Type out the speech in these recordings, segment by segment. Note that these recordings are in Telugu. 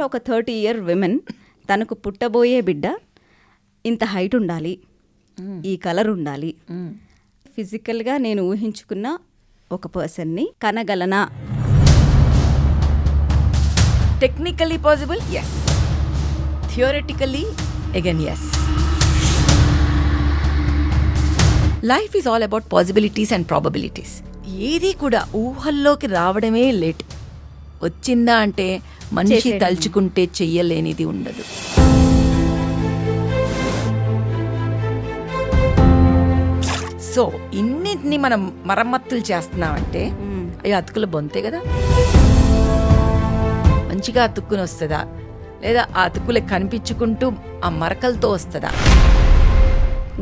ఒక 30-year విమెన్ తనకు పుట్టబోయే బిడ్డ ఇంత హైట్ ఉండాలి, ఈ కలర్ ఉండాలి, ఫిజికల్గా నేను ఊహించుకున్న ఒక పర్సన్ని కనగలనా? Technically possible, yes. Theoretically again yes. Life is all about possibilities and probabilities. ఏది కూడా ఊహల్లోకి రావడమే లేట్. వచ్చిందా అంటే మనిషి తలుచుకుంటే చెయ్యలేనిది ఉండదు. సో ఇన్నిటిని మనం మరమ్మతులు చేస్తున్నామంటే అవి అతుకుల బొంతే కదా. మంచిగా అతుక్కుని వస్తుందా, లేదా ఆ అతుకులే కనిపించుకుంటూ ఆ మరకలతో వస్తుందా?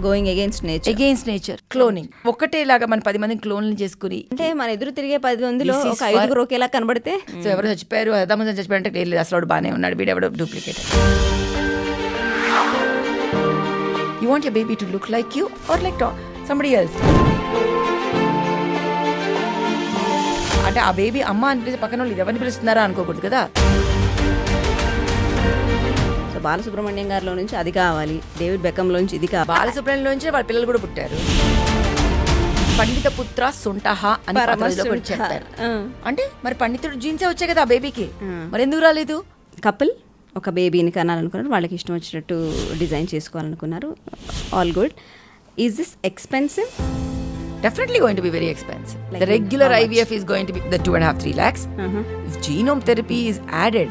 Going against nature. క్లోనింగ్ ఒకటేలాగా మన 10 మందిని క్లోన్లు చేసుకుని, అంటే మన ఎదురు తిరిగే 10 మందిలో ఒక 5 ఒకేలా కనబడితే, సో ఎవరు చచ్చిపోయారు, 10 మంది చచ్చిపోయారు అంటే లేదు, అసలు బాగానే ఉన్నాడు, వీడెవడో duplicate. You want your baby to look like you are like somebody else. అంటే ఆ బేబీ అమ్మ అని పిలిచి పక్కన వాళ్ళు ఎవరిని పిలుస్తున్నారా అనుకోకూడదు కదా. సో బాలసుబ్రహ్మణ్యం గారిలో నుంచి అది కావాలి, డేవిడ్ బెకంలో నుంచి ఇది కావాలి. బాలసుబ్రహ్మణ్యం నుంచి వాళ్ళ పిల్లలు కూడా పుట్టారు. పండిత పుత్ర సొంటహ అని చెప్పారు. అంటే మరి పండితుడు జీన్సే వచ్చాయి కదా ఆ బేబీకి, మరి ఎందుకు రాలేదు? కపుల్ ఒక బేబీని కనాలనుకున్నారు, వాళ్ళకి ఇష్టం వచ్చినట్టు డిజైన్ చేసుకోవాలనుకున్నారు. All good. Is this expensive? Definitely going to be very expensive. Like the regular IVF is going to be the 2.5-3 lakhs. If genome therapy is added,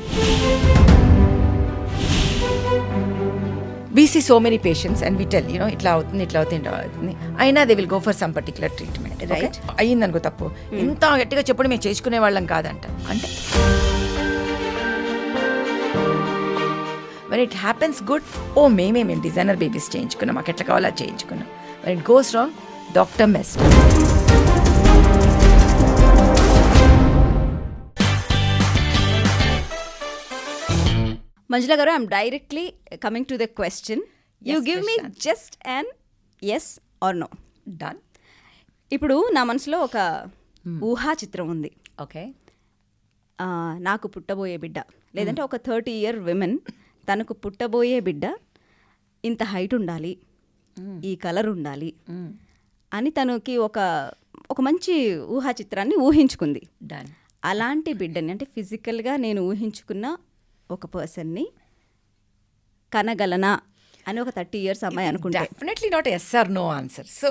we see so many patients and we tell, itla avutundi. Aina they will go for some particular treatment, right? Ayindanko tappu. Inta gettiga cheppudu me cheskune vallam kaadanta. Ante when it happens good, oh మేము డిజైనర్ బేబీస్ చేయించుకున్నాం, మాకు ఎట్లా కావాలో చేయించుకున్నాం. when it goes wrong, doctor mess. Manjula గారు, I'm directly coming to the question. You give me just an yes or no. Done. ఇప్పుడు నా మనసులో ఒక ఊహా చిత్రం ఉంది. ఓకే. నాకు పుట్టబోయే బిడ్డ, లేదంటే ఒక 30-year విమెన్ తనకు పుట్టబోయే బిడ్డ ఇంత హైట్ ఉండాలి, ఈ కలర్ ఉండాలి అని తనకి ఒక మంచి ఊహా చిత్రాన్ని ఊహించుకుంది. డన్. అలాంటి బిడ్డని, అంటే ఫిజికల్గా నేను ఊహించుకున్న ఒక పర్సన్ని కనగలనా అని ఒక 30 years అమ్మాయి అనుకుంటా. Definitely not yes or no answer. So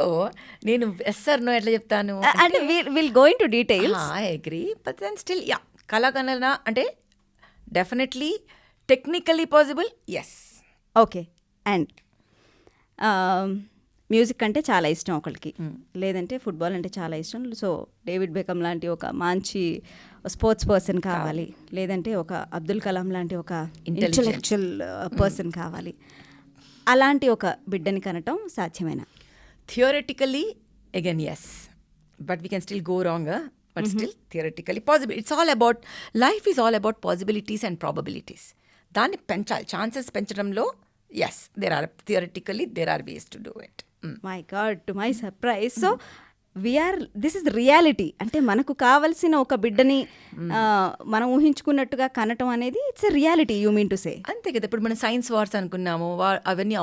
నేను ఎస్ ఆర్ నో ఎట్లా చెప్తాను అంటే will go into details. I agree, but then still yeah, కలగలనా అంటే definitely technically possible, yes. Okay. And music అంటే చాలా ఇష్టం ఒకరికి, లేదంటే ఫుట్బాల్ అంటే చాలా ఇష్టం. సో డేవిడ్ బెకమ్ లాంటి ఒక మంచి స్పోర్ట్స్ పర్సన్ కావాలి, లేదంటే ఒక అబ్దుల్ కలాం లాంటి ఒక ఇంటెలెక్చువల్ పర్సన్ కావాలి. అలాంటి ఒక బిడ్డని కనటం సాధ్యమేనా? Theoretically again yes, but we can still go wrong, but still theoretically possible. It's all about, life is all about possibilities and probabilities. దాన్ని పెంచాలి, ఛాన్సెస్ పెంచడంలో yes, there are ways to do it. My God, to my surprise. So this is reality. అంటే మనకు కావలసిన ఒక బిడ్డని మనం ఊహించుకున్నట్టుగా కనటం అనేది it's a reality, you mean to say. అంతే కదా. ఇప్పుడు మనం సైన్స్ వార్స్ అనుకున్నాము, అవన్నీ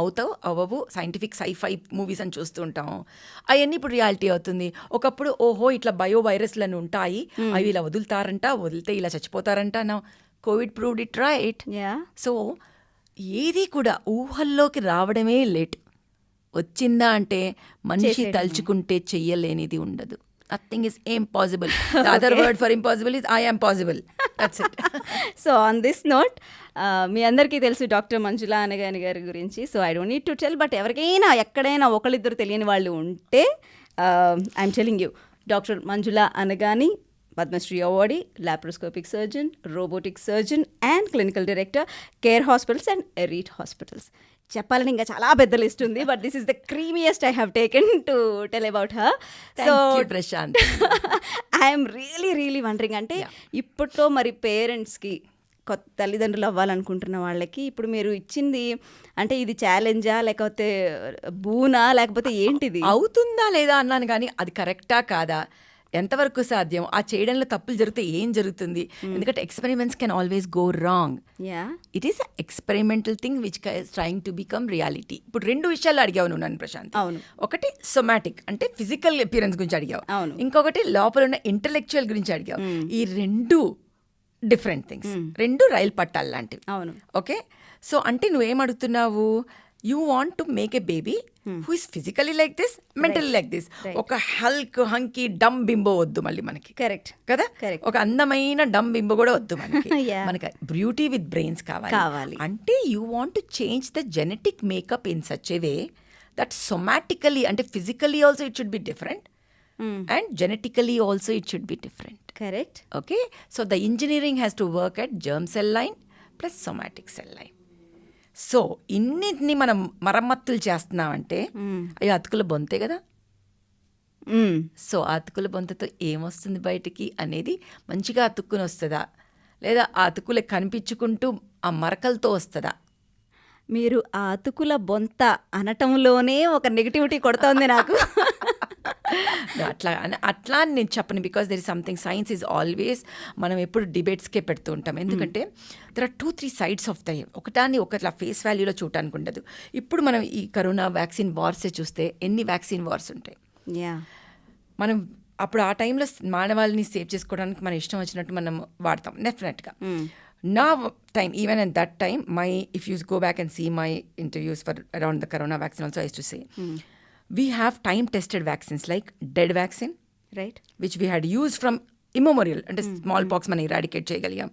అవ్వవు, సైంటిఫిక్ సైఫై మూవీస్ అని చూస్తూ ఉంటాము, అవన్నీ ఇప్పుడు రియాలిటీ అవుతుంది. ఒకప్పుడు ఓహో ఇట్లా బయో వైరస్లను ఉంటాయి, అవి ఇలా వదిలితే ఇలా చచ్చిపోతారంట. నా Covid proved it, right? So ఏది కూడా ఊహల్లోకి రావడమే లేట్. వచ్చిందా అంటే మనిషి తలుచుకుంటే చెయ్యలేనిది ఉండదు. Nothing is impossible. The other word for impossible is I am possible. That's it. So on this note, మీ అందరికీ తెలుసు డాక్టర్ మంజులా అనగాని గారి గురించి. So I don't need to tell, but ఎవరికైనా ఎక్కడైనా ఒకళ్ళిద్దరు తెలియని వాళ్ళు ఉంటే I'm telling you, doctor Manjula Anagani, Padmashri awardee, laparoscopic surgeon, robotic surgeon and clinical director, care hospitals and Arete hospitals. చెప్పాలని ఇంకా చాలా పెద్ద లిస్ట్ ఉంది, but this is the creamiest I have taken to tell about her. So Prashant, I'm really wondering, అంటే ఇప్పట్లో మరి పేరెంట్స్కి, కొత్త తల్లిదండ్రులు అవ్వాలనుకుంటున్న వాళ్ళకి ఇప్పుడు మీరు ఇచ్చింది అంటే ఇది ఛాలెంజా లేకపోతే బూనా లేకపోతే ఏంటిది? అవుతుందా లేదా అన్నాను, కానీ అది కరెక్టా కాదా, ఎంతవరకు సాధ్యం, ఆ చేయడంలో తప్పులు జరిగితే ఏం జరుగుతుంది, ఎందుకంటే experiments can always go wrong. Yeah it is experimental thing which is trying to become reality. ఇప్పుడు 2 విషయాలు అడిగావు నువ్వు నన్ను ప్రశాంత్. అవును. ఒకటి సొమాటిక్ అంటే ఫిజికల్ అపియరెన్స్ గురించి అడిగావు, అవును. ఇంకొకటి లోపల ఉన్న ఇంటలెక్చువల్ గురించి అడిగావు. ఈ 2 డిఫరెంట్ థింగ్స్, 2 రైలు పట్టాలు లాంటివి. అవును. ఓకే, సో అంటే నువ్వేం అడుగుతున్నావు, you want to make a baby who is physically like this, mentally like this. ఒక హంకీ డమ్ బింబో వద్దు మళ్ళీ మనకి, కరెక్ట్ కదా, Correct. ఒక అందమైన డమ్ బింబో కూడా వద్దు మనకి. Yeah. మనకి బ్యూటీ విత్ బ్రెయిన్స్ కావాలి. అంటే you want to change the genetic makeup in such a way that somatically అంటే physically also it should be different and genetically also it should be different. Correct. Okay, so the engineering has to work at germ cell line plus somatic cell line. So ఇన్నింటినీ మనం మరమ్మతులు చేస్తున్నామంటే అయ్యో అతుకుల బొంతే కదా. సో ఆ అతుకుల బొంతతో ఏమొస్తుంది బయటికి అనేది మంచిగా అతుక్కుని వస్తుందా, లేదా ఆ అతుకులు కనిపించుకుంటూ ఆ మరకలతో వస్తుందా? మీరు ఆ అతుకుల బొంత అనటంలోనే ఒక నెగిటివిటీ కొడుతోంది నాకు. అట్లా అని నేను చెప్పను, because there is something, science is always, మనం ఎప్పుడు డిబేట్స్కే పెడుతూ ఉంటాం. ఎందుకంటే there are 2-3 sides of the ఒకటాన్ని ఒకట్లా ఫేస్ వాల్యూలో చూడటానికి ఉండదు. ఇప్పుడు మనం ఈ కరోనా వ్యాక్సిన్ వార్సే చూస్తే ఎన్ని వ్యాక్సిన్ వార్స్ ఉంటాయి. యా మనం అప్పుడు ఆ టైంలో మానవాళిని సేవ్ చేసుకోవడానికి మనం ఇష్టం వచ్చినట్టు మనం వాడతాం డెఫినెట్గా. నా time, even at that time, if you go back and see my interviews for around the corona vaccine also, I used to say, we have time-tested vaccines like dead vaccine, right, which we had used from immemorial, and smallpox man eradicate cheyagaliyam.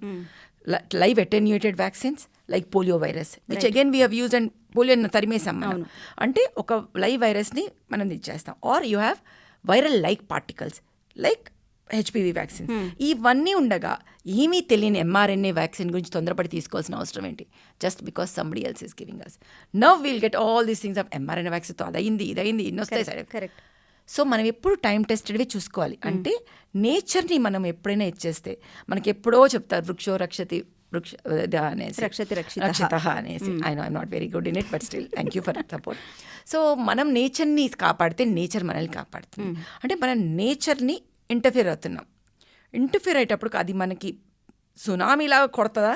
Live attenuated vaccines like polio virus, which again we have used, and polio tarimesam manam. Ante oka live virus ni manam ichestam. Or you have viral like particles like HPV vaccines. ఇవన్నీ ఉండగా ఏమీ తెలియని ఎంఆర్ఎన్ఏ వ్యాక్సిన్ గురించి తొందరపడి తీసుకోవాల్సిన అవసరం ఏంటి? Just because somebody else is giving us. Now will get all these things of mRNA వ్యాక్సిన్తో అదయింది ఇదయింది ఇన్ని వస్తాయి సరే. కరెక్ట్. సో మనం ఎప్పుడు టైం టెస్టెడ్వే చూసుకోవాలి. అంటే నేచర్ని మనం ఎప్పుడైనా ఇచ్చేస్తే, మనకి ఎప్పుడో చెప్తారు వృక్షో రక్షతి అనేసి రక్షితః అనేసి. I know I'm not very good in it, but still thank you for support. So మనం నేచర్ని కాపాడితే నేచర్ మనల్ని కాపాడుతుంది. అంటే మనం నేచర్ని ఇంటర్ఫియర్ అవుతున్నాం. ఇంటర్ఫియర్ అయ్యేటప్పుడు అది మనకి సునామీలాగా కొడుతుందా,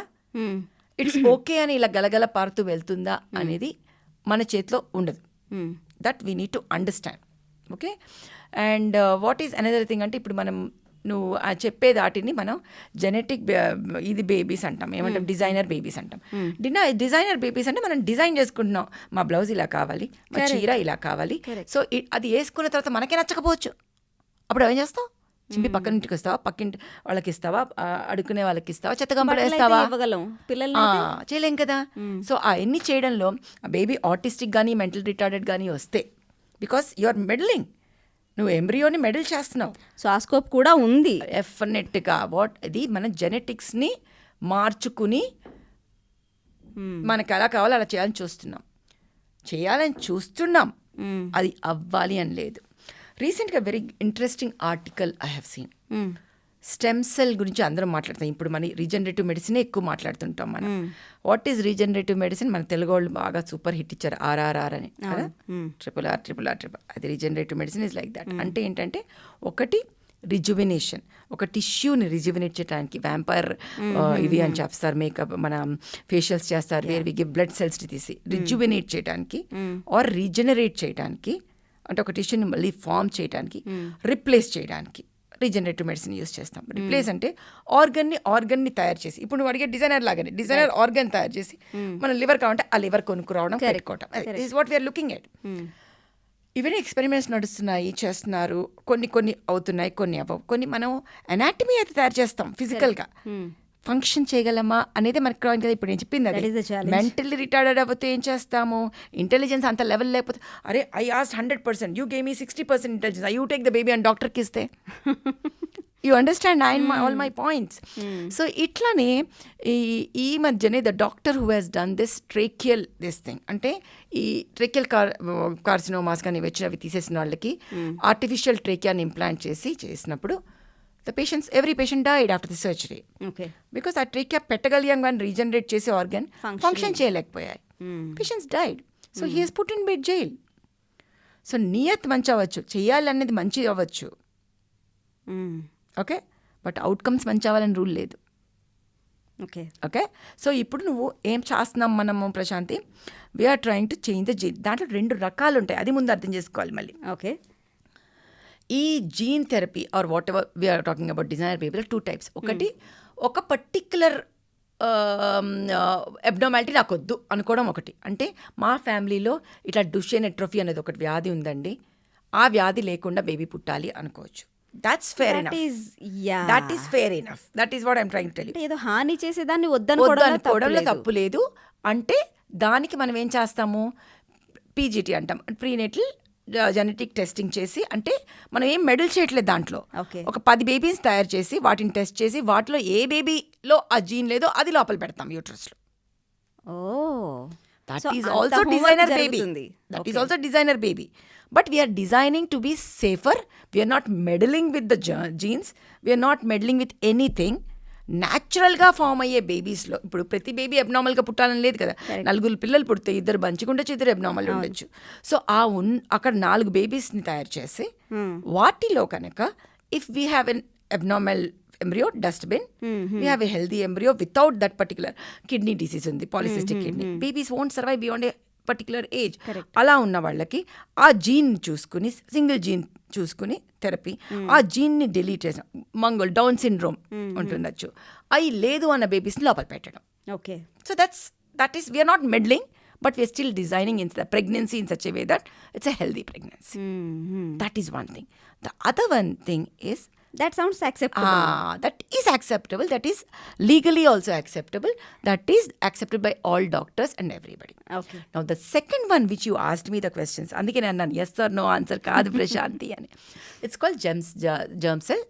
ఇట్స్ ఓకే అని ఇలా గలగల పారుతూ వెళ్తుందా అనేది మన చేతిలో ఉండదు. That we need to understand. Okay, and what is another thing అంటే ఇప్పుడు మనం నువ్వు చెప్పే దాటిని మనం జెనెటిక్ ఇది బేబీస్ అంటాం, ఏమంటాం డిజైనర్ బేబీస్ అంటాం. డిజైనర్ బేబీస్ అంటే మనం డిజైన్ చేసుకుంటున్నాం, మా బ్లౌజ్ ఇలా కావాలి, మా చీర ఇలా కావాలి. సో అది వేసుకున్న తర్వాత మనకే నచ్చకపోవచ్చు, అప్పుడు ఏం చేస్తావు? చింపి పక్కన ఇంటికి వస్తావా, పక్కింటి వాళ్ళకి ఇస్తావా, అడుకునే వాళ్ళకి ఇస్తావా, చెత్తగంపలు వేస్తావా? చేయలేం కదా. సో అవన్నీ చేయడంలో ఆ బేబీ ఆటిస్టిక్ కానీ మెంటల్ రిటార్డెడ్ కానీ వస్తే, బికాస్ యు ఆర్ మెడలింగ్, నువ్వు ఎంబ్రియోని మెడల్ చేస్తున్నావు. సో ఆ స్కోప్ కూడా ఉంది డెఫినెట్గా. అది మన జెనెటిక్స్ని మార్చుకుని మనకు ఎలా కావాలో అలా చేయాలని చూస్తున్నాం. అది అవ్వాలి అని లేదు. రీసెంట్గా very interesting article I have seen. Stem cell గురించి అందరం మాట్లాడతాం. ఇప్పుడు మన రీజనరేటివ్ మెడిసినే ఎక్కువ మాట్లాడుతుంటాం మనం. What is regenerative medicine? మన తెలుగు వాళ్ళు బాగా సూపర్ హిట్ ఇచ్చారు, RRR అని కదా, RRR. అది regenerative medicine is like that. అంటే ఏంటంటే ఒకటి రిజువినేషన్, ఒక టిష్యూని రిజువినేట్ చేయడానికి వ్యాంపైర్ ఇవి అని చేస్తారు, మేకప్ మన ఫేషియల్స్ చేస్తారు, where we give blood cells తీసి రిజువినేట్ చేయడానికి ఆర్ రీజనరేట్ చేయడానికి, అంటే ఒక టిష్యూని మళ్ళీ ఫామ్ చేయడానికి, రిప్లేస్ చేయడానికి రీజనరేటివ్ మెడిసిన్ యూస్ చేస్తాం. రిప్లేస్ అంటే ఆర్గన్ని తయారు చేసి, ఇప్పుడు నువ్వు అడిగే డిజైనర్ లాగానే డిజైనర్ ఆర్గన్ తయారు చేసి, మన లివర్ కావాలంటే ఆ లివర్ కొనుక్కురావడం, పెట్టుకోవడం. This what we are looking at. ఇవన్నీ ఎక్స్పెరిమెంట్స్ నడుస్తున్నాయి, చేస్తున్నారు. కొన్ని అవుతున్నాయి, కొన్ని అవ్వవు. కొన్ని మనం అనాటమీ అయితే తయారు చేస్తాం ఫిజికల్గా, ఫంక్షన్ చేయగలమా అనేది మనకు కావాలి కదా. ఇప్పుడు నేను చెప్పింది అది. మెంటల్లీ రిటార్డెడ్ అవ్వతే ఏం చేస్తాము? ఇంటెలిజెన్స్ అంత లెవెల్ లేకపోతే, అరే I asked 100%, you gave me 60% intelligence, you take the baby అని డాక్టర్కి ఇస్తే, you understand all my points. So ఇట్లానే ఈ మధ్యనే the doctor who has done this tracheal thing, అంటే ఈ ట్రేకియల్ కార్సినోమాస్ కానీ వచ్చినవి తీసేసిన వాళ్ళకి ఆర్టిఫిషియల్ ట్రేకియాని ఇంప్లాంట్ చేసినప్పుడు every patient died after the surgery. Okay. Because ఆ ట్రేకియా పెట్టగలిగాం కానీ రీజనరేట్ చేసే ఆర్గన్ ఫంక్షన్ చేయలేకపోయాయి. Patients died. So he has put in bed jail. So నియత్ మంచి అవ్వచ్చు, చేయాలనేది మంచి అవ్వచ్చు, ఓకే, బట్ అవుట్కమ్స్ మంచి అవ్వాలని రూల్ లేదు. ఓకే. ఓకే, సో ఇప్పుడు నువ్వు ఏం చేస్తున్నాం మనము Prashanti, we are trying to change the gene. దాంట్లో 2 రకాలు ఉంటాయి, అది ముందు అర్థం చేసుకోవాలి మళ్ళీ. ఓకే. ఈ gene therapy or whatever we're talking about designer బేబీలో 2 టైప్స్. ఒకటి ఒక పర్టిక్యులర్ అబ్నార్మాలిటీ నాకు వద్దు అనుకోవడం ఒకటి. అంటే మా ఫ్యామిలీలో ఇట్లా డుషెన్ ఎట్రోఫీ అనేది ఒకటి వ్యాధి ఉందండి, ఆ వ్యాధి లేకుండా బేబీ పుట్టాలి అనుకోవచ్చు. That's fair enough. That is fair enough. That is what I'm trying to tell you. ఏదో హాని చేసేదాన్ని వద్దనుకోవడంలో తప్పు లేదు. అంటే దానికి మనం ఏం చేస్తాము, పీజీటీ అంటాం, ప్రీనేటల్ జెనెటిక్ టెస్టింగ్ చేసి, అంటే మనం ఏం మెడల్ చేయట్లేదు దాంట్లో. ఒక 10 బేబీస్ తయారు చేసి వాటిని టెస్ట్ చేసి వాటిలో ఏ బేబీలో ఆ జీన్ లేదో అది లోపల పెడతాం యూట్రస్లో. That is also designer baby. That is also designer baby. But we are designing to be safer. We are not meddling with the genes. We are not meddling with anything. న్యాచురల్గా ఫామ్ అయ్యే బేబీస్లో ఇప్పుడు ప్రతి బేబీ అబ్నార్మల్గా పుట్టాలని లేదు కదా. 4 పిల్లలు పుడితే 2 మంచిగుండొచ్చు, 2 అబ్నార్మల్ ఉండొచ్చు. సో అక్కడ 4 బేబీస్ని తయారు చేసి వాటిలో కనుక if we have an abnormal embryo dustbin, we have a healthy embryo without that particular kidney disease ఉంది, polycystic kidney. Babies won't survive beyond a particular age. అలా ఉన్న వాళ్ళకి ఆ జీన్ చూసుకుని, సింగిల్ జీన్ చూసుకుని థెరపీ, ఆ జీన్ని డిలీట్ చేసాం. మంగోల్ డౌన్ సిండ్రోమ్ ఉంటుండొచ్చు, అవి లేదు అన్న బేబీస్ని లోపల పెట్టడం. Okay, so that is we are not meddling, but we are still designing in the pregnancy in such a way that it's a healthy pregnancy. That is one thing. The other one thing is that sounds acceptable. That is acceptable. That is legally also acceptable. That is accepted by all doctors and everybody. Okay. Now the second one which you asked me the questions, అందుకే నేను yes or no answer కాదు ప్రశాంతి అని. It's called germ cell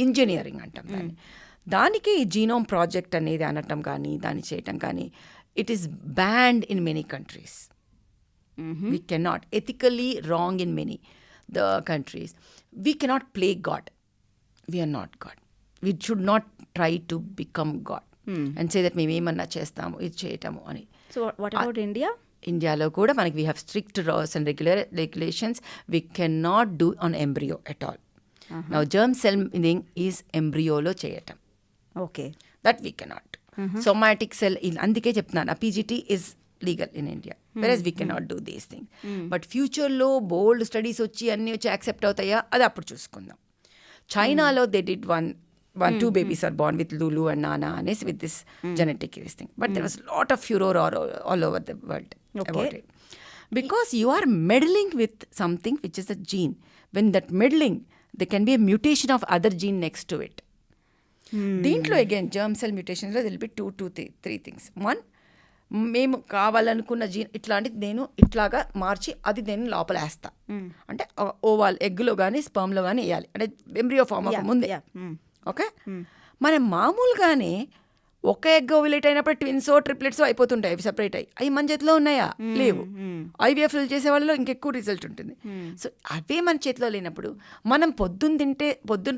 engineering అంటాం దాన్ని. దానికి జీనోమ్ ప్రాజెక్ట్ అనేది అనటం కానీ దాన్ని చేయటం కానీ it is banned in many countries. We cannot, ethically wrong in many the countries. We cannot play God. We are not God. We should not try to become God and say that మేమేమన్నా చేస్తాము ఇది చేయటము అని. So what about India? ఇండియాలో కూడా మనకి we have strict laws and regulations. We cannot do on embryo at all. Now germ cell thing is embryoలో చేయటం. Okay. That we cannot. Somatic cell, అందుకే చెప్తున్నాను ఆ PGT is legal in India. Whereas we cannot do these things. But ఫ్యూచర్లో బోల్డ్ స్టడీస్ వచ్చి అన్నీ వచ్చి యాక్సెప్ట్ అవుతాయా అది అప్పుడు చూసుకుందాం. చైనాలో they did one 2 babies are born with Lulu and Nana and with this genetic this thing. But there was a lot of furor all over the world about it. Because you are meddling with something which is a gene. When that meddling, there can be a mutation of other gene next to it. దీంట్లో అగైన్ జర్మ్ సెల్ మ్యూటేషన్స్లో విల్ బి 2-3 థింగ్స్. 1, మేము కావాలనుకున్న జీన్ ఇట్లాంటిది నేను ఇట్లాగా మార్చి అది నేను లోపల వేస్తా. అంటే ఓవాల్ ఎగ్లో కానీ స్పర్మ్లో కానీ వేయాలి, అంటే ఎంబ్రియో ఫామ్ అవ్వక ముందే. ఓకే, మనం మామూలుగానే ఒక ఎగ్ ఓవిలేట్ అయినప్పుడు ట్విన్సో ట్రిప్లెట్సో అయిపోతుంటాయి, అవి సపరేట్ అయ్యి మన చేతిలో ఉన్నాయా? లేవు. ఐవీఎఫ్లు చేసే వాళ్ళలో ఇంకెక్కువ రిజల్ట్ ఉంటుంది. సో అవే మన చేతిలో లేనప్పుడు మనం పొద్దున్న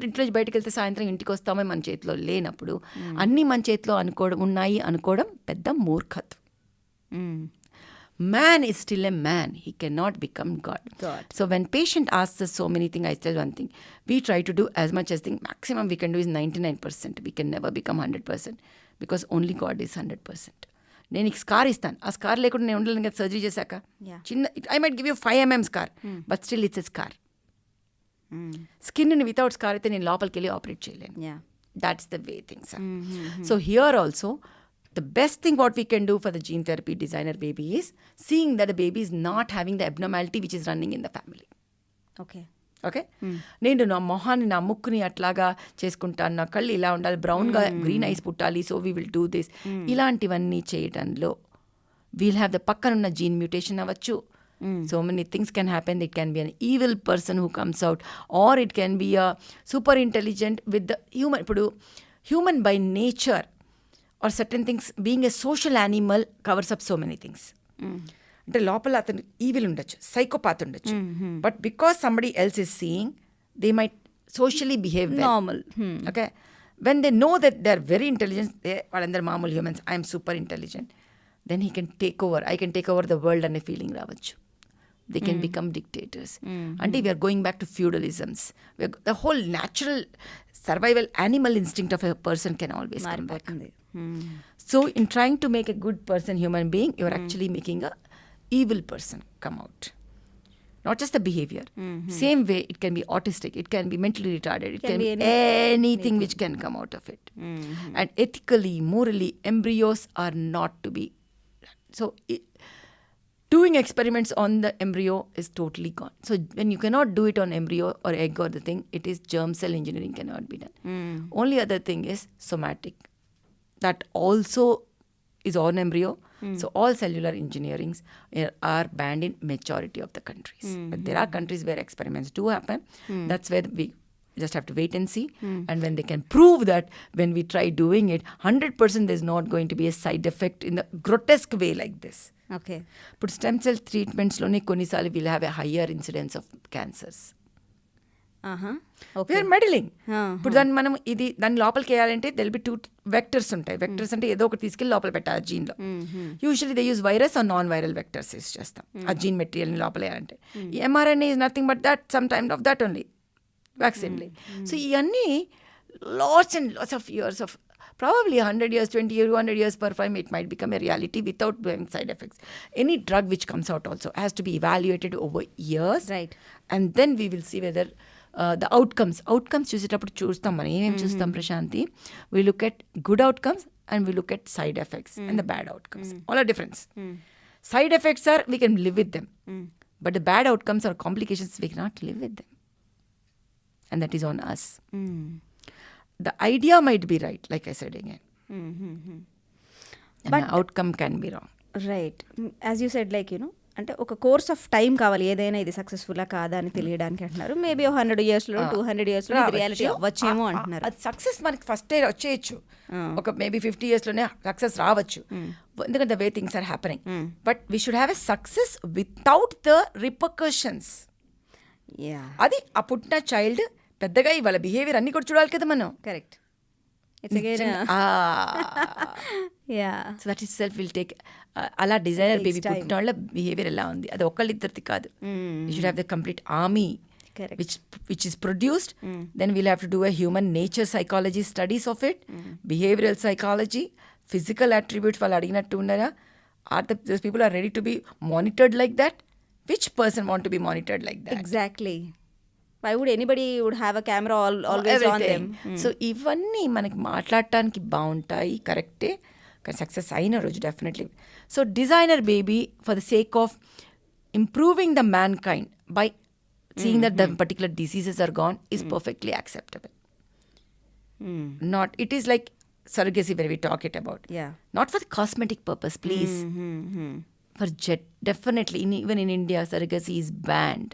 ఇంట్లో బయటకు వెళ్తే సాయంత్రం ఇంటికి వస్తామని మన చేతిలో లేనప్పుడు అన్నీ మన చేతిలో ఉన్నాయి అనుకోవడం పెద్ద మూర్ఖత్వం. Man is still a man. He cannot become God. So when patient asks us so many things, I tell one thing. We try to do as much as thing. Maximum we can do is 99%. We can never become 100% because only God is 100%. నేను నీకు స్కార్ ఇస్తాను, ఆ స్కార్ లేకుండా నేను ఉండలేను కదా సర్జరీ చేశాక. చిన్న I might give you 5 mm scar, but still it's a scar. Skin without scar అయితే నేను లోపలికి వెళ్ళి ఆపరేట్ చేయలేను. That's the way things are. So here also the best thing what we can do for the gene therapy designer baby is seeing that the baby is not having the abnormality which is running in the family. Okay. నేను నా మొహాన్ని నా ముక్కుని అట్లాగా చేసుకుంటాను, నా కళ్ళు ఇలా ఉండాలి, బ్రౌన్గా గ్రీన్ ఐస్ పుట్టాలి, so we will do this. ఇలాంటివన్నీ చేయడంలో వీల్ హ్యావ్ ద పక్కనున్న జీన్ మ్యూటేషన్ అవ్వచ్చు. So many things can happen. It can be an evil person who comes out, or it can be a super intelligent with the human. ఇప్పుడు human by nature or certain things, being a social animal covers up so many things. అంటే లోపల అతను ఈవిల్ ఉండొచ్చు, సైకోపాత్ ఉండొచ్చు, but because somebody else is seeing they might socially behave normal. Okay, when they know that they are very intelligent, వాళ్ళందరూ మామూలు humans, I'm super intelligent, then he can take over, I can take over the world అనే ఫీలింగ్ రావచ్చు. they can become dictators. Until we are going back to feudalisms. The whole natural survival animal instinct of a person can always come back. మారిపోతుంది. So in trying to make a good person, human being, you are actually making a evil person come out. Not just the behavior. Same way, it can be autistic, it can be mentally retarded, it can be anything which can come out of it. And ethically, morally, embryos are not to be. So doing experiments on the embryo is totally gone. So when you cannot do it on embryo or egg or the thing, it is germ cell engineering cannot be done. Only other thing is somatic. That also is on embryo. So all cellular engineerings are banned in majority of the countries. But there are countries where experiments do happen. That's where we just have to wait and see. And when they can prove that when we try doing it, 100% there's not going to be a side effect in the grotesque way like this. Okay. But stem cell treatmentsలోనే కొన్నిసార్లు we'll have a higher incidence of cancers. Okay. We're meddling. ఇప్పుడు దాన్ని లోపలికి వేయాలంటే దెల్ బి 2 వెక్టర్స్ ఉంటాయి. వెక్టర్స్ అంటే ఏదో ఒకటి తీసుకెళ్ళి లోపల పెట్టాలి జీన్లో. Usually they use virus or non viral vectors use చేస్తాం ఆ జీన్ మెటీరియల్ని లోపల వేయాలంటే. MRNA is nothing but that some time of that only వ్యాక్సిన్లీ. సో ఇవన్నీ lots and lots of years of probably 100 years, 20 years, 200 years per time, it might become a reality without having side effects. Any drug which comes out also has to be evaluated over years. Right. And then we will see whether the outcomes చూసేటప్పుడు చూస్తాం మనం ఏమేమి చూస్తాం Prashanti. We look at good outcomes and we look at side effects and the bad outcomes. All are different. Side effects are we can live with them. But the bad outcomes or complications we cannot live with them. And that is on us. The idea might be right, like I said again. And the outcome can be wrong. Right. As you said like అంటే ఒక కోర్స్ ఆఫ్ టైం కావాలి ఏదైనా ఇది సక్సెస్ఫుల్లా కాదా అని తెలియడానికి అంటున్నారు. మేబీ 100 yearsలో 200 yearsలో రియాలిటీ అవ్వచ్చేమో అంటున్నారు. అది సక్సెస్ మనకి ఫస్ట్ ఇయర్ వచ్చేయచ్చు, ఒక మేబీ 50 yearsలోనే సక్సెస్ రావచ్చు, ఎందుకంటే the way things are happening. But we should have a success without the repercussions. అది ఆ పుట్టిన చైల్డ్ పెద్దగా ఇవాళ బిహేవియర్ అన్ని కూడా చూడాలి కదా మనం. Correct. So that is self will take. అలా డిజైనర్ బేబీ పుట్టిన వాళ్ళ బిహేవియర్ ఎలా ఉంది అది ఒకళ్ళిద్దరిది కాదు. You should have the complete army which is produced. Then we'll have to do a human nature psychology studies of it, behavioral psychology, physical attributes. వాళ్ళు అడిగినట్టు ఉన్నారా? Those people are ready to be monitored like that? Which person want to be monitored like that? Exactly. Why would anybody would have a camera always everything on them? So ఇవన్నీ మనకి మాట్లాడటానికి బాగుంటాయి, కరెక్టే, కానీ సక్సెస్ అయిన రోజు definitely. So designer baby for the sake of improving the man kind by seeing that the particular diseases are gone is perfectly acceptable. Not, it is like surrogacy where we talk it about. Yeah. Not for the cosmetic purpose, please. For definitely, even in India, surrogacy is banned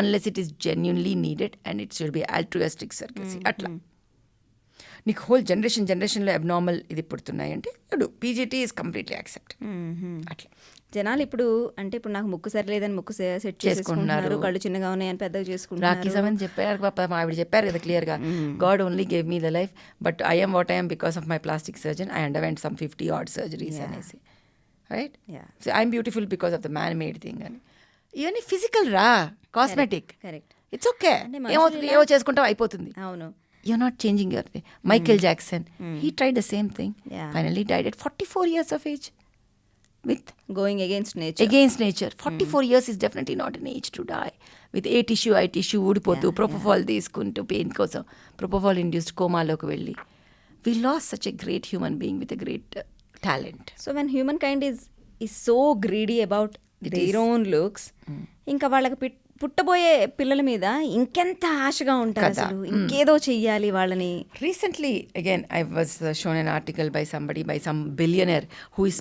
unless it is genuinely needed and it should be altruistic surrogacy. Atla. నీకు హోల్ జనరేషన్లో అబ్నార్మల్ ఇది పుడుతున్నాయి అంటే పీజీటీ ఈజ్ కంప్లీట్లీ యాక్సెప్ట్. అట్లా జనాలు ఇప్పుడు అంటే ఇప్పుడు నాకు ముక్కు సరిలేదని ముక్కు సెట్ చేసుకుంటున్నారు, కళ్ళు చిన్నగా ఉన్నాయని పెద్దగా చేసుకుంటున్నారు. రాఖీ సమయం చెప్పారు పాప, ఆవిడ చెప్పారు కదా క్లియర్గా, God only gave me the life but I M what I M because of my plastic surgeon, I underwent some 50 odd surgeries అనేసి, right? So I'm beautiful because of the man made thing అని. ఇవన్నీ ఫిజికల్ రా, కాస్మెటిక్. కరెక్ట్. ఇట్స్ ఓకే, ఏవో చేసుకుంటాం అయిపోతుంది. అవును. You're not changing your thing. Michael Jackson, he tried the same thing. Finally died at 44 years of age. With going against nature. 44 years is definitely not an age to die. With eye tissue ఊడిపోతూ propofol తీసుకుంటూ పెయిన్ కోసం propofol induced కోమాలోకి వెళ్ళి. We lost such a great human being with a great talent. So when humankind is so greedy about their own looks, ఇంకా వాళ్ళకి పుట్టబోయే పిల్లల మీద ఇంకెంత ఆశగా ఉంటారు అసలు, ఇంకేదో చెయ్యాలి వాళ్ళని. Recently, again, I was shown an article by some billionaire who is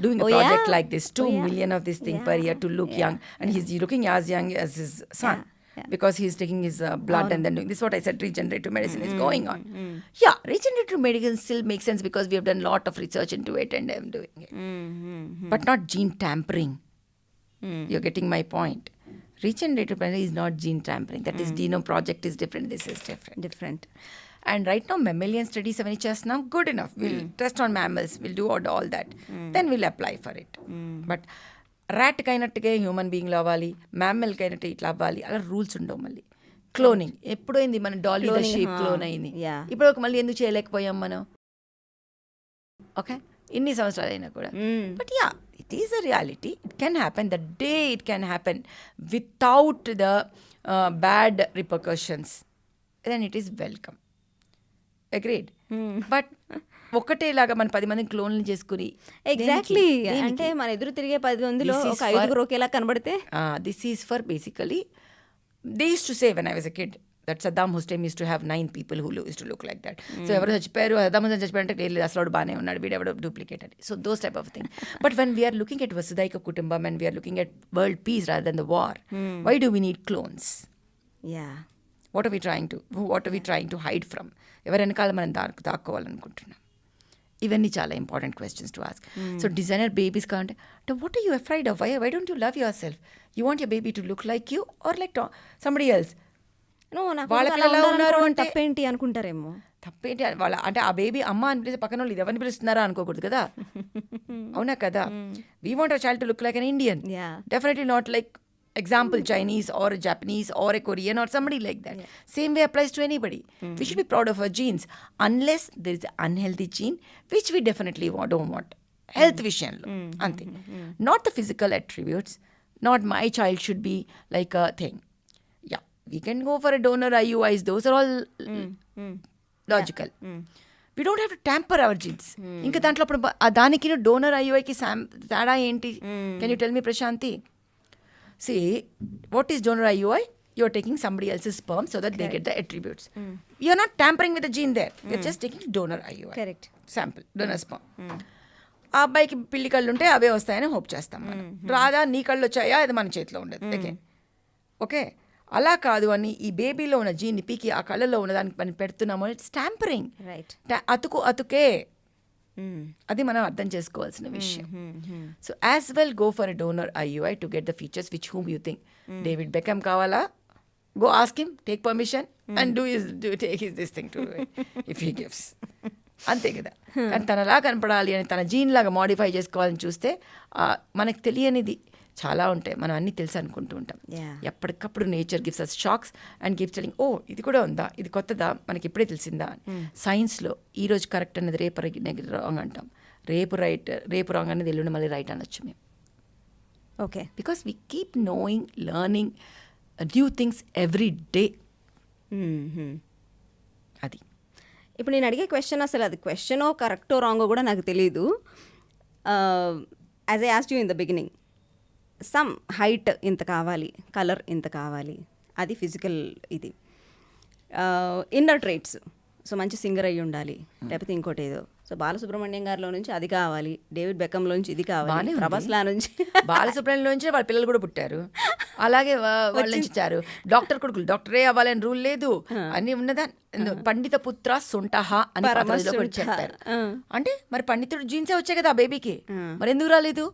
doing a project like this, 2 million of this thing per year to look young, and he's looking as young as his son. Because he's taking his blood and then doing this. What I said, regenerative medicine is going on. Yeah, regenerative medicine still makes sense because we have done a lot of research into it and I'm doing it. But not gene tampering. You're getting my point. Regenerative medicine is not gene tampering. That is, genome project is different. This is different. And right now, mammalian studies are just now good enough. We'll test on mammals. We'll do all that. Then we'll apply for it. But ర్యాట్కి అయినట్టుగా హ్యూమన్ బీయింగ్లో అవ్వాలి, మ్యామ్మల్కి అయినట్టు ఇట్లా అవ్వాలి, అలా రూల్స్ ఉండవు. మళ్ళీ క్లోనింగ్ ఎప్పుడైంది, మన డాలీ ద షీప్ క్లోన్ అయింది, ఇప్పుడు మళ్ళీ ఎందుకు చేయలేకపోయాం మనం? ఓకే, ఇన్ని సంవత్సరాలు అయినా కూడా. But yeah, it is a reality. It can happen the day it can happen without the bad repercussions, then it is welcome. Agreed. But ఒకటేలాగా మన 10 మందిని క్లోన్లు చేసుకుని ఎగ్జాక్ట్లీ అంటే మన ఎదురు తిరిగే 10 మందిలో ఒక 5 ఒకేలా కనబడితే this is for basically they use to say when I was a kid that Saddam Hussain use to have 9 people who used to look like that. So ఎవరు చచ్చిపోయారు, సద్దాం హుస్సేన్ చచ్చిపోయారంటే లేదు అసలు బాగానే ఉన్నాడు, వీడెవడో డూప్లికేట్ అని. So those type of thing. But when we're looking at వసుదైక కుటుంబం and we're looking at world peace rather than the war, why do we need clones? What are we trying to hide from? ఎవరి వెనకాల మనం దాక్కోవాలనుకుంటున్నాం? ఇవన్నీ చాలా important questions to ask. So designer babies కావాలంటే what are you afraid of? Why don't you love yourself? You want your baby to look like you are like somebody else? వాళ్ళకి ఎలా ఉన్నారు అంటే తప్పేంటి అనుకుంటారేమో. తప్పేంటి వాళ్ళ అంటే ఆ బేబీ అమ్మ అని పిలిస్తే పక్కన వాళ్ళు ఎవరిని పిలుస్తున్నారా అనుకోకూడదు కదా. అవునా కదా? We want our child to look like an Indian, definitely not like example Chinese or a Japanese or a Korean or somebody like that. Same way applies to anybody. We should be proud of our genes unless there is an unhealthy gene which we definitely don't want. Health vision ante, not the physical attributes. Not my child should be like a thing. Yeah, we can go for a donor IUIs, those are all logical. We don't have to tamper our genes. ఇంకా దాంట్లో అప్పుడు దానికి డోనర్ ఐయుఐకి తేడా ఏంటి? Can you tell me, Prashanti? See, what is donor IUI? You are taking somebody else's sperm so that they get the attributes. You are not tampering with the gene there. You are just taking donor IUI. Correct. Sample, donor sperm. ఆ అబ్బాయికి పిల్లి కళ్ళు ఉంటే అవే వస్తాయని హోప్ చేస్తాం మనం. రాదా నీ కళ్ళు వచ్చాయా, అది మన చేతిలో ఉండదు. ఓకే, అలా కాదు అని ఈ బేబీలో ఉన్న జీన్ని పీకి ఆ కళ్ళలో ఉన్న దానికి మనం పెడుతున్నాము. It's tampering. అతుకే అది మనం అర్థం చేసుకోవాల్సిన విషయం. So as well go for a donor IUI to get the features which whom you think. David Beckham కావాలా? Go ask him, take permission and take this thing to if he gives. అంతే కదా. కానీ తనలా కనపడాలి అని తన జీన్ లాగా మాడిఫై చేసుకోవాలని చూస్తే మనకు తెలియనిది చాలా ఉంటాయి. మనం అన్నీ తెలుసు అనుకుంటూ ఉంటాం. ఎప్పటికప్పుడు nature gives us shocks and gives telling, ఓ ఇది కూడా ఉందా, ఇది కొత్తదా, మనకి ఇప్పుడే తెలిసిందా. సైన్స్లో ఈరోజు కరెక్ట్ అనేది రేపు రాంగ్ అంటాం, రేపు రాంగ్ అనేది ఎల్లుండి మళ్ళీ రైట్ అనొచ్చు మేము. Okay, because we keep knowing, learning new things every day. అది ఇప్పుడు నేను అడిగే క్వశ్చన్ అసలు అది క్వశ్చనో కరెక్టో రాంగో కూడా నాకు తెలీదు. As I asked you in the beginning, some height ఇంత కావాలి, కలర్ ఇంత కావాలి, అది ఫిజికల్ ఇది. ఇన్నర్ ట్రైట్స్, సో మంచి సింగర్ అయ్యి ఉండాలి, లేకపోతే ఇంకోటి ఏదో. సో బాలసుబ్రహ్మణ్యం గారిలో నుంచి అది కావాలి, డేవిడ్ బెకంలో నుంచి ఇది కావాలి, ప్రభాస్లా నుంచి బాలసుబ్రహ్మణ్యం నుంచి వాళ్ళ పిల్లలు కూడా పుట్టారు, అలాగే వాళ్ళు ఇచ్చారు. డాక్టర్ కొడుకులు డాక్టరే అవ్వాలని రూల్ లేదు. అన్ని ఉన్నదా పండిత పుత్ర సొంటహ అని చెప్పారు. అంటే మరి పండితుడు జీన్సే వచ్చాయి కదా ఆ బేబీకి, మరి ఎందుకు రాలేదు?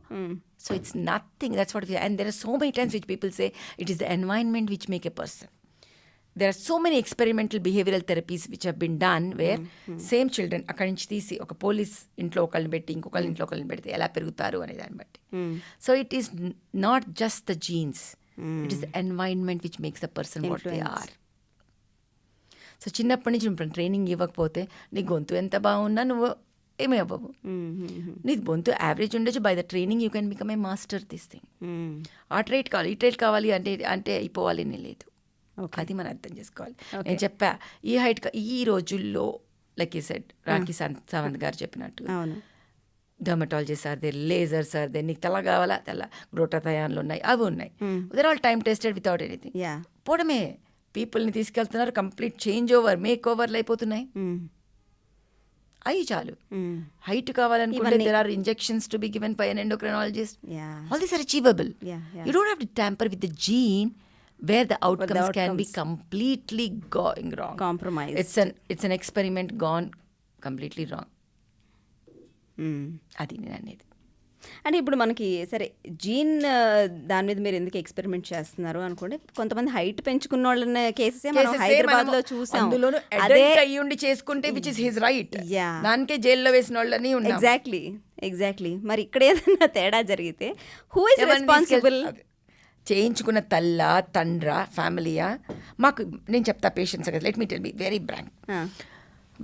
So it's nothing. That's what we. And there are so many times which people say it is the environment which make a person. There are so many experimental behavioral therapies which have been done where same children అక్కడి నుంచి తీసి ఒక పోలీస్ ఇంట్లో ఒకళ్ళని పెట్టి ఇంకొకళ్ళ ఇంట్లో ఒకళ్ళని పెడితే ఎలా పెరుగుతారు అనే దాన్ని బట్టి. So it is not just the genes. It is the environment which makes the person what they are. So చిన్నప్పటి నుంచి నువ్వు ట్రైనింగ్ ఇవ్వకపోతే నీ గొంతు ఎంత బాగున్నా నువ్వు ఏమీ అవ్వవు. నీ గొంతు యావరేజ్ ఉండొచ్చు, by the training you can become a master this thing. ఆ ట్రైట్ కావాలి, ఈ ట్రైట్ కావాలి అంటే అయిపోవాలి అని లేదు. అది మనం అర్థం చేసుకోవాలి. నేను చెప్పా ఈ హైట్ ఈ రోజుల్లో లైక్ ఈ సెడ్ రాఖీ సావంత్ గారు చెప్పినట్టు dermatologist are there, lasers are there, నీకు తెల్ల కావాలా తెల్ల, గ్రోటాథయాన్లు ఉన్నాయి, అవి ఉన్నాయి. They're all time tested without anything. పోవడమే, పీపుల్ని తీసుకెళ్తున్నారు, కంప్లీట్ చేంజ్ ఓవర్, మేక్ ఓవర్లు అయిపోతున్నాయి. అవి చాలు. హైట్ కావాలనుకుంటే there are injections to be given by an endocrinologist. All these are achievable. You don't have to tamper with the gene where the outcomes can be completely going wrong. Compromise. It's an experiment gone completely wrong. అది నేను అనేది. అంటే ఇప్పుడు మనకి సరే జీన్ దాని మీద మీరు ఎందుకు ఎక్స్పెరిమెంట్ చేస్తున్నారు అనుకోండి, కొంతమంది హైట్ పెంచుకున్న వాళ్ళ కేసెస్ మనం హైదరాబాద్ లో చూసాం. అదే అయ్యుండి చేసుకుంటే విచ్ ఇస్ హిస్ రైట్. దానికే జైల్లో వేసిన వాళ్ళని ఎగ్జాక్ట్లీ ఎగ్జాక్ట్లీ. మరి ఇక్కడ ఏదైనా తేడా జరిగితే హూ ఇస్ రెస్పాన్సిబుల్? చేయించుకున్న తల్లా, తండ్రా, ఫ్యామిలీయా? మాకు నేను చెప్తా పేషెంట్స్ కదా, let me tell be very branch.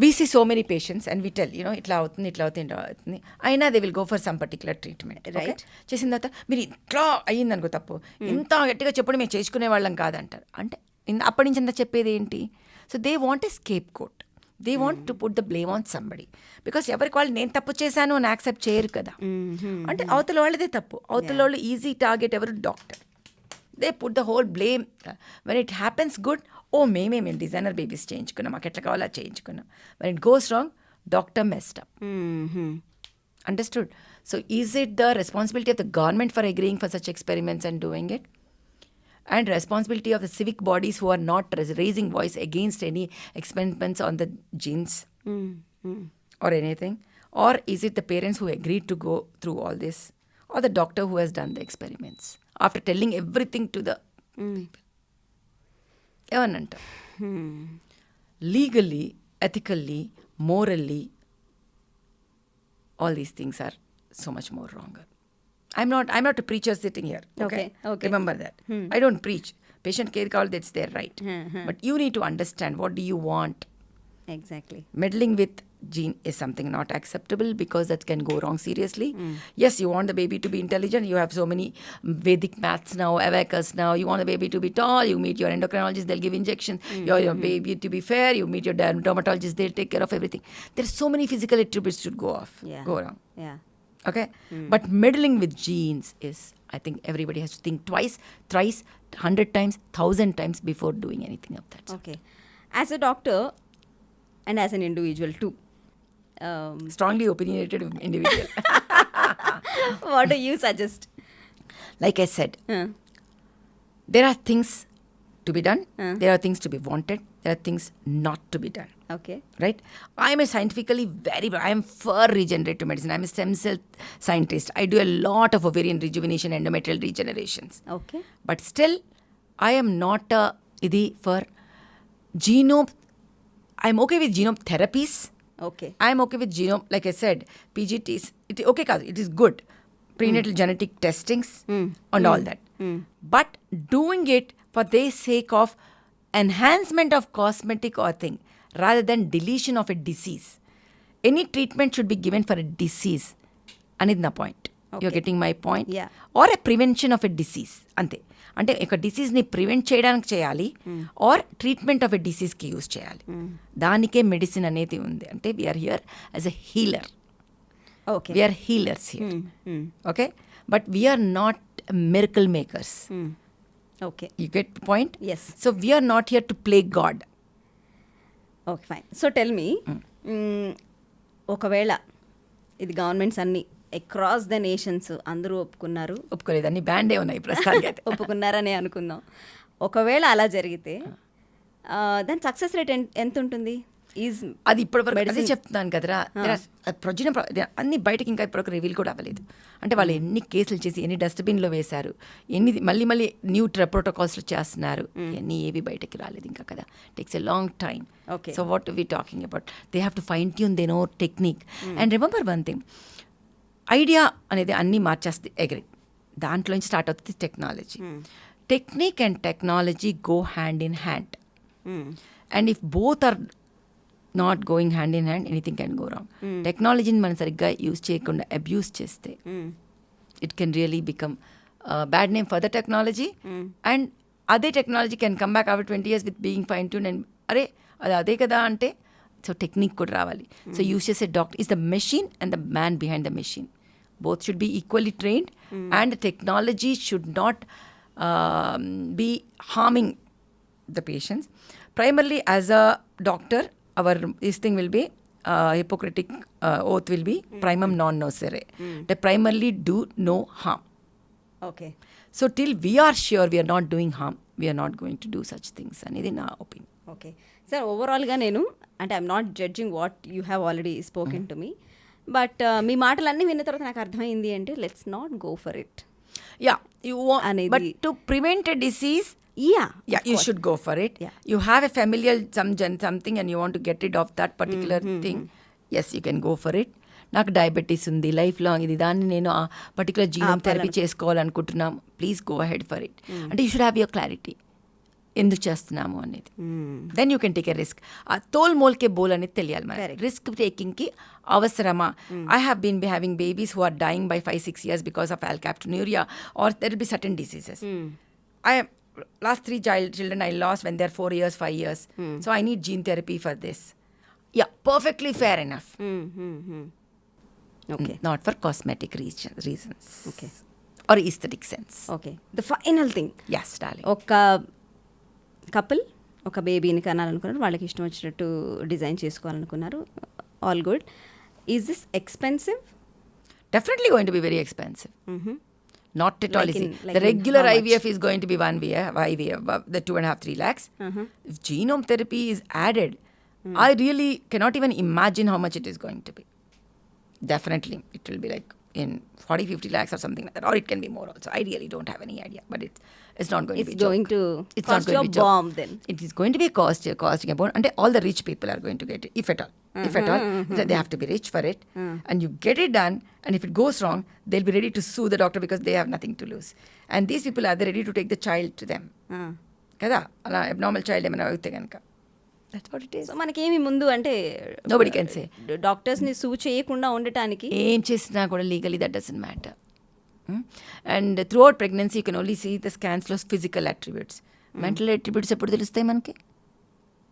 We see so many patients and we tell, ఇట్లా అవుతుంది, ఇట్లా అవుతుంది, ఇట్లా అవుతుంది. అయినా they will go for some particular treatment. Right. చేసిన తర్వాత మీరు ఇట్లా అయ్యిందనుకో తప్పు, ఇంత గట్టిగా చెప్పడం మేము చేసుకునే వాళ్ళం కాదంటారు. అంటే అప్పటి నుంచి అంతా చెప్పేది ఏంటి? So they want a scapegoat. They want to put the blame on somebody. Because ఎవరికి వాళ్ళు నేను తప్పు చేశాను అని యాక్సెప్ట్ చేయరు కదా. అంటే అవతల వాళ్ళదే తప్పు. అవతల వాళ్ళు ఈజీ టార్గెట్ ఎవరు? Doctor. They put the whole blame. When it happens good, మేము డిజైనర్ బేబీస్ చేయించుకున్నాం, మాకు ఎట్లా కావాలో చేయించుకున్నాం. When it goes wrong, doctor messed up. Understood? So is it the responsibility of the government for agreeing for such experiments and doing it? And responsibility of the civic bodies who are not raising voice against any experiments on the genes or anything? Or is it the parents who agreed to go through all this? Or the doctor who has done the experiments after telling everything to the people? Evananta. Legally, ethically, morally, all these things are so much more wronger. I'm not a preacher sitting here. Okay. Remember that. I don't preach. Patient care call, that's their right. But you need to understand, what do you want? Exactly. Meddling with gene is something not acceptable, because that can go wrong seriously. Yes, you want the baby to be intelligent. You have so many Vedic maths now, abacus now. You want the baby to be tall. You meet your endocrinologist, they'll give injections. Your baby to be fair. You meet your dermatologist, they'll take care of everything. There's so many physical attributes should go wrong. Yeah. Okay? But meddling with genes is, I think everybody has to think twice, thrice, 100 times, 1,000 times before doing anything of that. Okay. As a doctor and as an individual too. Strongly opinionated individual. What do you suggest? Like I said, there are things to be done. There are things to be wanted. There are things not to be done. Okay. Right? I am a scientifically I am for regenerative medicine. I am a stem cell scientist. I do a lot of ovarian rejuvenation, endometrial regenerations. Okay. But still, I am not for genome. I'm okay with genome therapies. Okay. I'm okay with genome, like I said, PGTs. Okay, it is good. Prenatal genetic testings and all that. But doing it for the sake of enhancement of cosmetic or thing, rather than deletion of a disease. Any treatment should be given for a disease. అనేది నా point. You're getting my point? Or a prevention of a disease. అంతే. అంటే ఒక డిసీజ్ని ప్రివెంట్ చేయడానికి చేయాలి, ఆర్ ట్రీట్మెంట్ ఆఫ్ ఎ డిసీజ్కి యూజ్ చేయాలి. దానికే మెడిసిన్ అనేది ఉంది. అంటే we're here as a healer. Okay. We're healers here. Okay? But we're not miracle makers. Okay. You get the point? Yes. So we are not here to play God. Okay, fine. So tell me, ఒకవేళ ఇది గవర్నమెంట్స్ అన్ని అక్రాస్ ద నేషన్స్ అందరూ ఒప్పుకోలేదు, అన్ని బ్యాండే ఉన్నాయి ప్రస్తుతానికి అయితే. ఒప్పుకున్నారని అనుకుందాం. ఒకవేళ అలా జరిగితే దాని సక్సెస్ రేట్ ఎంత ఉంటుంది? అది ఇప్పటివరకు అదే చెప్తున్నాను కదరా. అన్ని బయటకి ఇంకా ఇప్పటివరకు రివీల్ కూడా అవ్వలేదు. అంటే వాళ్ళు ఎన్ని కేసులు చేసి ఎన్ని డస్ట్బిన్లో వేశారు, ఎన్ని మళ్ళీ న్యూ ప్రోటోకాల్స్లో చేస్తున్నారు, ఎన్ని ఏవి బయటకి రాలేదు ఇంకా కదా. Takes a long time. So what we talking about, they have to fine tune they know technique. And remember one thing, idea అనేది అన్నీ మార్చేస్తుంది. అగ్రి, దాంట్లోంచి స్టార్ట్ అవుతుంది technology. Technique and technology go hand in hand. And if both are not going hand in hand, anything can go wrong. టెక్నాలజీని మనం సరిగ్గా యూజ్ చేయకుండా అబ్యూస్ చేస్తే it can really become bad name for the technology. And అదే technology can come back after 20 years with being fine tune. And అరే అది అదే కదా అంటే, సో టెక్నిక్ కూడా రావాలి. సో యూజ్ చేసే doctor is the machine and the man behind the machine. Both should be equally trained and technology should not be harming the patients. Primarily as a doctor, this thing will be Hippocratic oath will be primum non nocere. They primarily do no harm. Okay. So till we are sure we are not doing harm, we are not going to do such things. అనేది నా ఒపీనియన్. ఓకే సార్, ఓవరాల్గా నేను అంటే I'm not judging what you have already spoken to me, but మీ మాటలన్నీ విన్న తర్వాత నాకు అర్థమైంది అంటే let's not go for it. Yeah, you want, but to prevent a disease, you should go for it. You have a familial something and you want to get rid of that particular thing, yes, you can go for it. నాకు డయాబెటీస్ ఉంది, లైఫ్ లాంగ్ ఇది, దాన్ని నేను ఆ పర్టికులర్ జీనోమ్ థెరపీ చేసుకోవాలనుకుంటున్నాం, please go ahead for it. అంటే you should have your clarity ఎందుకు చేస్తున్నాము అనేది. Then you can take a risk. ఆ తోల్ మోల్కే బోల్ అనేది తెలియాలి మనకి. రిస్క్ టేకింగ్కి అవసరమా? I have been having babies who are dying by 5-6 years because of alkaptonuria or there will be certain diseases. Last 3 children I lost when they're 4 years, 5 years. So I need gene therapy for this. Yeah, perfectly fair enough. Okay. Not for cosmetic reasons. Okay. Or aesthetic sense. Okay. The final thing. Yes, darling. ఒక కపుల్ ఒక బేబీని కనాలనుకున్నారు, వాళ్ళకి ఇష్టం వచ్చినట్టు డిజైన్ చేసుకోవాలనుకున్నారు, all good. Is this expensive? Definitely going to be very expensive. Not at all Like easy. in The regular how much? IVF is going to be IVF, the 2.5-3 lakhs. If genome therapy is added, I really cannot even imagine how much it is going to be. Definitely, it will be like in 40-50 lakhs or something like that, or it can be more also. I really don't have any idea, but it's not going to be It's going joke. to It's cost not going you to a be joke. bomb then. It is going to be costing about, and all the rich people are going to get it, if at all. If at all, they have to be rich for it, and you get it done. And if it goes wrong, they'll be ready to sue the doctor because they have nothing to lose. And these people are ready to take the child to them. Kada ala abnormal child emana avute ganaka. That's what it is. So మనకేమి ముందు అంటే Nobody can say. డాక్టర్స్ని సూ చేయకుండా ఉండటానికి ఏం చేసినా కూడా legally that doesn't matter. And throughout pregnancy you can only see the స్కాన్స్లో ఫిజికల్ అట్రిబ్యూట్స్. మెంటల్ అట్రిబ్యూట్స్ ఎప్పుడు తెలుస్తాయి మనకి?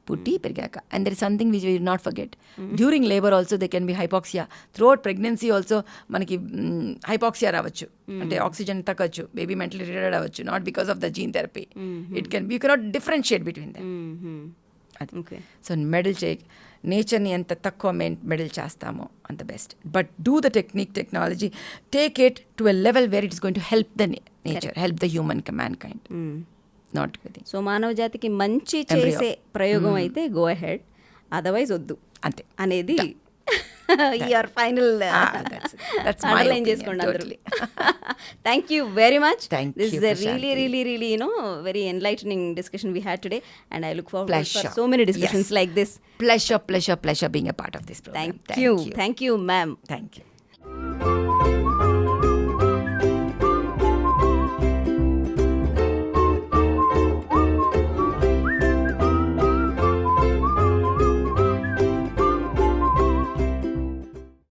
పుట్టి పెరిగాక. And there is something which will not forget. During labour also they can be hypoxia. Throughout pregnancy also మనకి హైపాక్సియా రావచ్చు, అంటే ఆక్సిజన్ తగ్గచ్చు, బేబీ మెంటలీ రిటైర్డ్ అవ్వచ్చు, not because of the gene therapy. It can you cannot differentiate between them. అది. సో మెడల్ నేచర్ని ఎంత తక్కువ మెడల్ చేస్తామో అంత best. But do the technology, take it to a level where it is going to help the nature, help the human man kind, not so మానవ జాతికి మంచి చేసే ప్రయోగం అయితే గో అహెడ్, అదర్వైజ్ వద్దు అంతే అనేది యువర్ ఫైనల్ అండర్లైన్ చేసుకోండి అందరూ. Thank you very much. This is really very enlightening discussion we had today, and I look forward for so many discussions like this. Pleasure being a part of this program. Thank you, ma'am. Thank you.